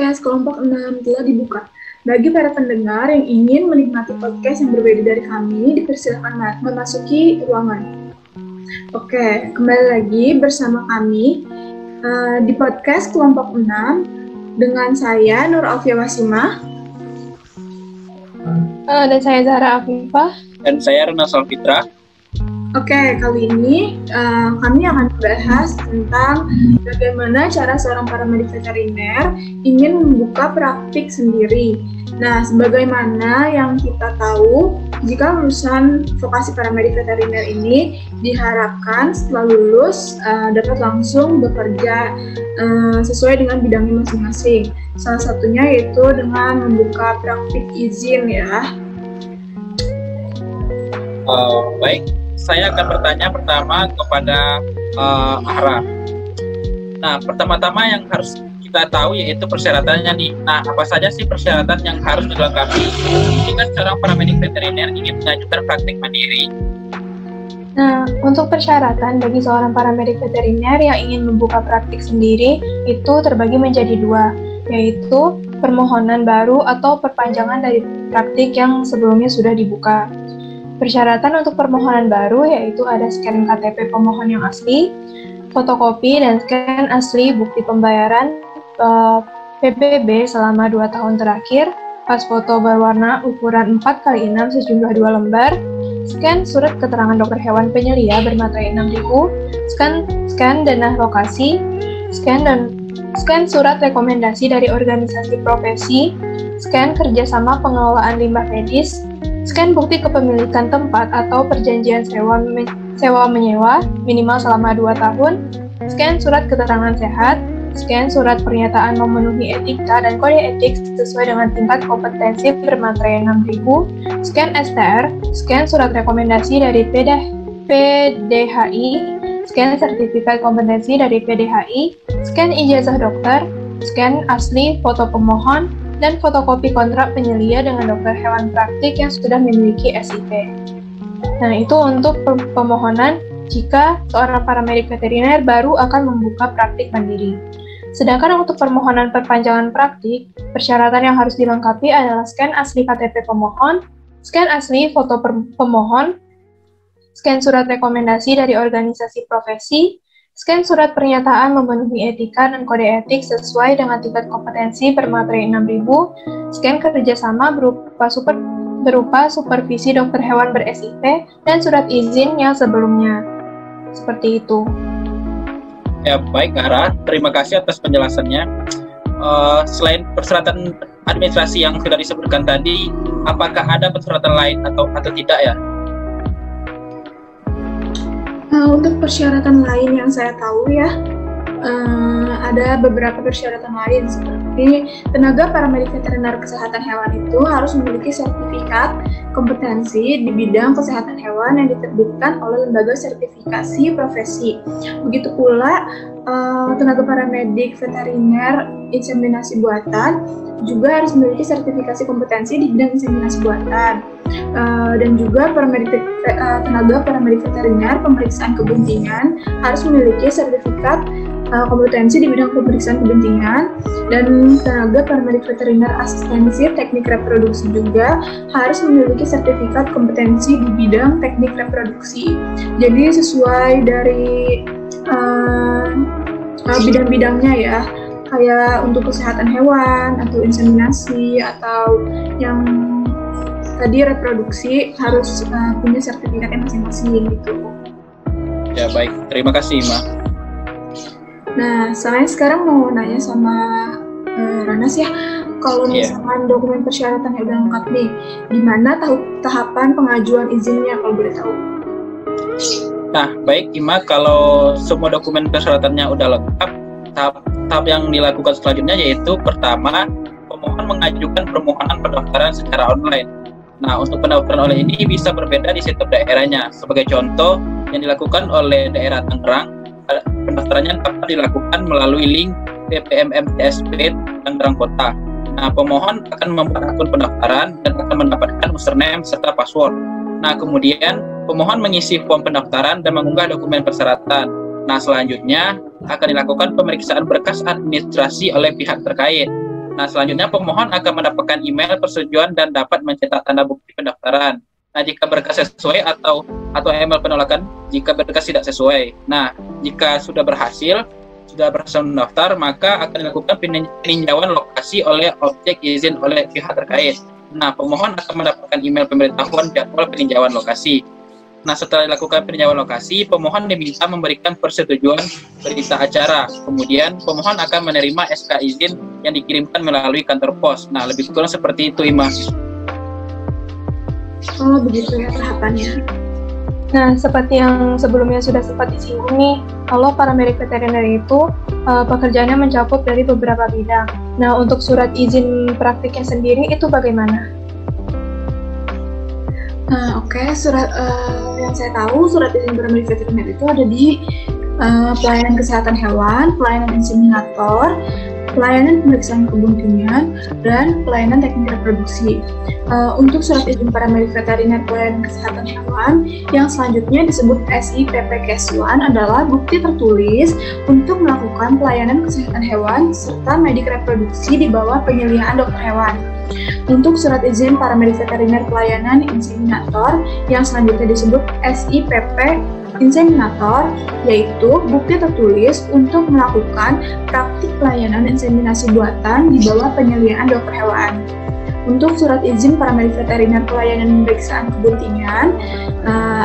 podcast kelompok 6 telah dibuka. Bagi para pendengar yang ingin menikmati podcast yang berbeda dari kami, dipersilakan memasuki ruangan. Oke, kembali lagi bersama kami di podcast kelompok 6 dengan saya Nur Alfia Wasimah. Dan saya Zahra Afifah. Dan saya Rena Salfitra. Oke, kali ini kami akan membahas tentang bagaimana cara seorang paramedik veteriner ingin membuka praktik sendiri. Nah, sebagaimana yang kita tahu, jika lulusan vokasi paramedik veteriner ini diharapkan setelah lulus dapat langsung bekerja sesuai dengan bidangnya masing-masing. Salah satunya yaitu dengan membuka praktik izin ya. Baik. Saya akan bertanya pertama kepada Ara. Nah, pertama-tama yang harus kita tahu yaitu persyaratannya nih. Nah, apa saja sih persyaratan yang harus dilengkapi jika seorang paramedik veteriner ingin mengajukan praktik mandiri? Nah, untuk persyaratan bagi seorang paramedik veteriner yang ingin membuka praktik sendiri itu terbagi menjadi dua, yaitu permohonan baru atau perpanjangan dari praktik yang sebelumnya sudah dibuka. Persyaratan untuk permohonan baru yaitu ada scan KTP pemohon yang asli, fotokopi dan scan asli bukti pembayaran PBB selama 2 tahun terakhir, pas foto berwarna ukuran 4x6 sejumlah 2 lembar, scan surat keterangan dokter hewan penyelia bermaterai 6.000, scan dana lokasi, scan surat rekomendasi dari organisasi profesi, scan kerjasama pengelolaan limbah medis, scan bukti kepemilikan tempat atau perjanjian sewa-menyewa minimal selama 2 tahun, scan surat keterangan sehat, scan surat pernyataan memenuhi etika dan kode etik sesuai dengan tingkat kompetensi bermaterai 6.000, scan STR, scan surat rekomendasi dari PDHI, scan sertifikat kompetensi dari PDHI, scan ijazah dokter, scan asli foto pemohon, dan fotokopi kontrak penyelia dengan dokter hewan praktik yang sudah memiliki SIP. Nah, itu untuk pemohonan jika seorang paramedik veteriner baru akan membuka praktik mandiri. Sedangkan untuk permohonan perpanjangan praktik, persyaratan yang harus dilengkapi adalah scan asli KTP pemohon, scan asli foto pemohon, scan surat rekomendasi dari organisasi profesi, scan surat pernyataan memenuhi etika dan kode etik sesuai dengan tingkat kompetensi bermaterai 6.000, scan kerjasama berupa supervisi dokter hewan ber-SIP, dan surat izin yang sebelumnya. Seperti itu. Ya, baik, Ara. Terima kasih atas penjelasannya. Selain persyaratan administrasi yang sudah disebutkan tadi, apakah ada persyaratan lain atau tidak ya? Untuk persyaratan lain yang saya tahu ya, ada beberapa persyaratan lain seperti tenaga paramedik veteriner kesehatan hewan itu harus memiliki sertifikat kompetensi di bidang kesehatan hewan yang diterbitkan oleh lembaga sertifikasi profesi. Begitu pula tenaga paramedik veteriner inseminasi buatan juga harus memiliki sertifikasi kompetensi di bidang inseminasi buatan. Dan juga tenaga paramedik veteriner pemeriksaan kebentingan harus memiliki sertifikat kompetensi di bidang pemeriksaan kebentingan, dan tenaga paramedik veteriner asistensi teknik reproduksi juga harus memiliki sertifikat kompetensi di bidang teknik reproduksi. Jadi sesuai dari bidang-bidangnya ya, kayak untuk kesehatan hewan atau inseminasi atau yang tadi reproduksi harus punya sertifikatnya masing-masing gitu. Ya, baik, terima kasih, Ma. Nah, saya sekarang mau nanya sama Ranas ya, kalau misalkan dokumen persyaratannya udah lengkap nih, gimana tahapan pengajuan izinnya kalau boleh tahu? Nah, baik, Ima, kalau semua dokumen persyaratannya udah lengkap, tahap yang dilakukan selanjutnya yaitu pertama, pemohon mengajukan permohonan pendaftaran secara online. Nah, untuk pendaftaran online ini bisa berbeda di setiap daerahnya. Sebagai contoh, yang dilakukan oleh daerah Tangerang, pendaftarannya dapat dilakukan melalui link PPMMTSP Tangerang Kota. Nah, pemohon akan membuat akun pendaftaran dan akan mendapatkan username serta password. Nah, kemudian pemohon mengisi form pendaftaran dan mengunggah dokumen persyaratan. Nah, selanjutnya akan dilakukan pemeriksaan berkas administrasi oleh pihak terkait. Nah, selanjutnya pemohon akan mendapatkan email persetujuan dan dapat mencetak tanda bukti pendaftaran. Nah, jika berkas sesuai atau email penolakan jika berkas tidak sesuai. Nah, jika sudah berhasil mendaftar, maka akan dilakukan peninjauan lokasi oleh objek izin oleh pihak terkait. Nah, pemohon akan mendapatkan email pemberitahuan jadwal peninjauan lokasi. Nah, setelah dilakukan peninjauan lokasi, pemohon diminta memberikan persetujuan berita acara. Kemudian, pemohon akan menerima SK izin yang dikirimkan melalui kantor pos. Nah, lebih kurang seperti itu, Ima. Oh, begitu ya tahapannya. Nah, seperti yang sebelumnya sudah sempat disinggung nih, kalau paramedik veteriner itu pekerjaannya mencakup dari beberapa bidang. Nah, untuk surat izin praktiknya sendiri itu bagaimana? Oke, surat yang saya tahu surat izin paramedik veteriner itu ada di pelayanan kesehatan hewan, pelayanan inseminator, pelayanan pemeriksaan kebun kimia, dan pelayanan teknik reproduksi. Untuk surat izin paramedik veteriner pelayanan kesehatan hewan yang selanjutnya disebut SIPP Case 1 adalah bukti tertulis untuk melakukan pelayanan kesehatan hewan serta medik reproduksi di bawah penyelidikan dokter hewan. Untuk surat izin paramedik veteriner pelayanan inseminator yang selanjutnya disebut SIPP Inseminator, yaitu bukti tertulis untuk melakukan praktik pelayanan inseminasi buatan di bawah penyelidikan dokter hewan. Untuk surat izin paramedik veteriner pelayanan pemeriksaan kebun kimia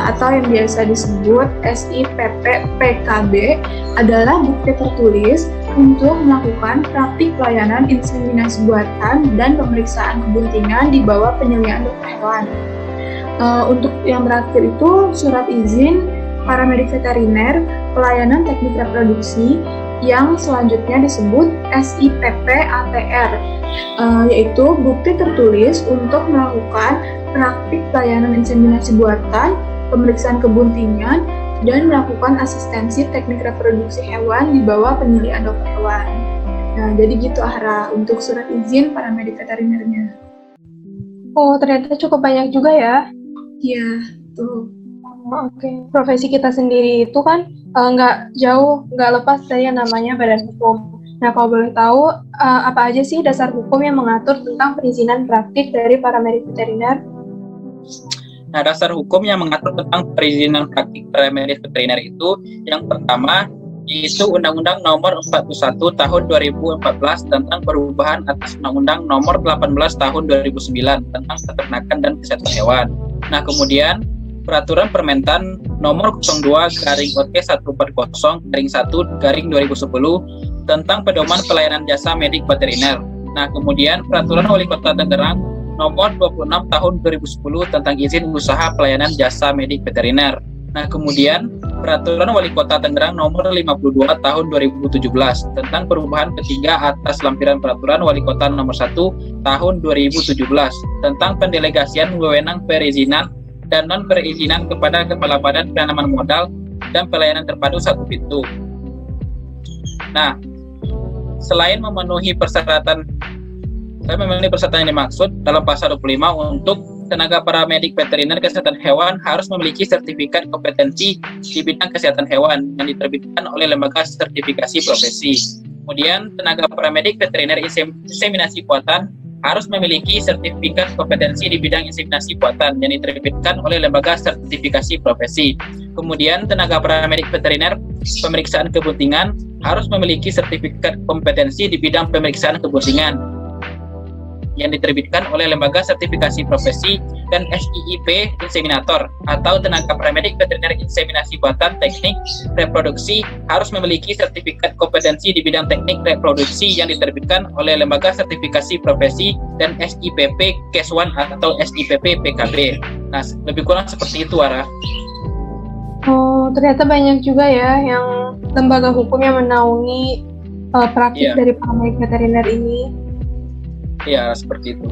atau yang biasa disebut SIPP PKB adalah bukti tertulis untuk melakukan praktik pelayanan inseminasi buatan dan pemeriksaan kebun kimia di bawah penyelidikan dokter hewan. Untuk yang terakhir itu surat izin paramedik veteriner pelayanan teknik reproduksi yang selanjutnya disebut SIPP ATR, yaitu bukti tertulis untuk melakukan praktik pelayanan inseminasi buatan, pemeriksaan kebun kimia, dan melakukan asistensi teknik reproduksi hewan di bawah penyelidikan dokter hewan. Nah, jadi gitu Ahra untuk surat izin paramedik veterinernya. Oh, ternyata cukup banyak juga ya? Iya, tuh. Oke. Profesi kita sendiri itu kan nggak lepas dari yang namanya badan hukum. Nah, kalau boleh tahu, apa aja sih dasar hukum yang mengatur tentang perizinan praktik dari paramedik veteriner? Nah, dasar hukum yang mengatur tentang perizinan praktik paramedik veteriner itu yang pertama yaitu Undang-Undang Nomor 41 Tahun 2014 tentang perubahan atas Undang-Undang Nomor 18 Tahun 2009 tentang peternakan dan kesehatan hewan. Nah, kemudian Peraturan Permentan Nomor 02/140/1/2010 tentang pedoman pelayanan jasa medik veteriner. Nah, kemudian Peraturan Wali Kota Tangerang Nomor 26 Tahun 2010 tentang izin usaha pelayanan jasa medik veteriner. Nah, kemudian Peraturan Wali Kota Tangerang Nomor 52 Tahun 2017 tentang perubahan ketiga atas lampiran Peraturan Wali Kota Nomor 1 Tahun 2017 tentang pendelegasian wewenang perizinan dan non-perizinan kepada Kepala Badan Penanaman Modal dan Pelayanan Terpadu Satu Pintu. Nah, selain memenuhi persyaratan yang dimaksud dalam pasal 25 untuk tenaga paramedik veteriner kesehatan hewan harus memiliki sertifikat kompetensi di bidang kesehatan hewan yang diterbitkan oleh lembaga sertifikasi profesi. Kemudian, tenaga paramedik veteriner inseminasi buatan harus memiliki sertifikat kompetensi di bidang inseminasi buatan yang diterbitkan oleh lembaga sertifikasi profesi. Kemudian, tenaga paramedik veteriner pemeriksaan kebuntingan harus memiliki sertifikat kompetensi di bidang pemeriksaan kebuntingan yang diterbitkan oleh lembaga sertifikasi profesi, dan SIIP inseminator atau tenaga paramedik veteriner inseminasi buatan teknik reproduksi harus memiliki sertifikat kompetensi di bidang teknik reproduksi yang diterbitkan oleh lembaga sertifikasi profesi, dan SIPP Case 1 atau SIPP PKB. Nah, lebih kurang seperti itu, Ara. Oh, ternyata banyak juga ya yang lembaga hukum yang menaungi praktik dari paramedik veteriner ini. Ya, seperti itu.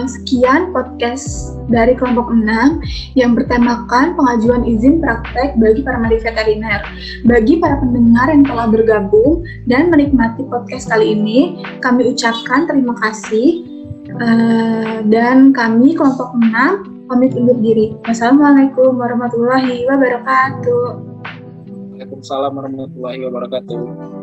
Sekian podcast dari kelompok 6 yang bertemakan pengajuan izin praktek bagi paramedik veteriner. Bagi para pendengar yang telah bergabung dan menikmati podcast kali ini, kami ucapkan terima kasih. Dan kami kelompok 6 pamit undur diri. Wassalamualaikum warahmatullahi wabarakatuh. Waalaikumsalam warahmatullahi wabarakatuh.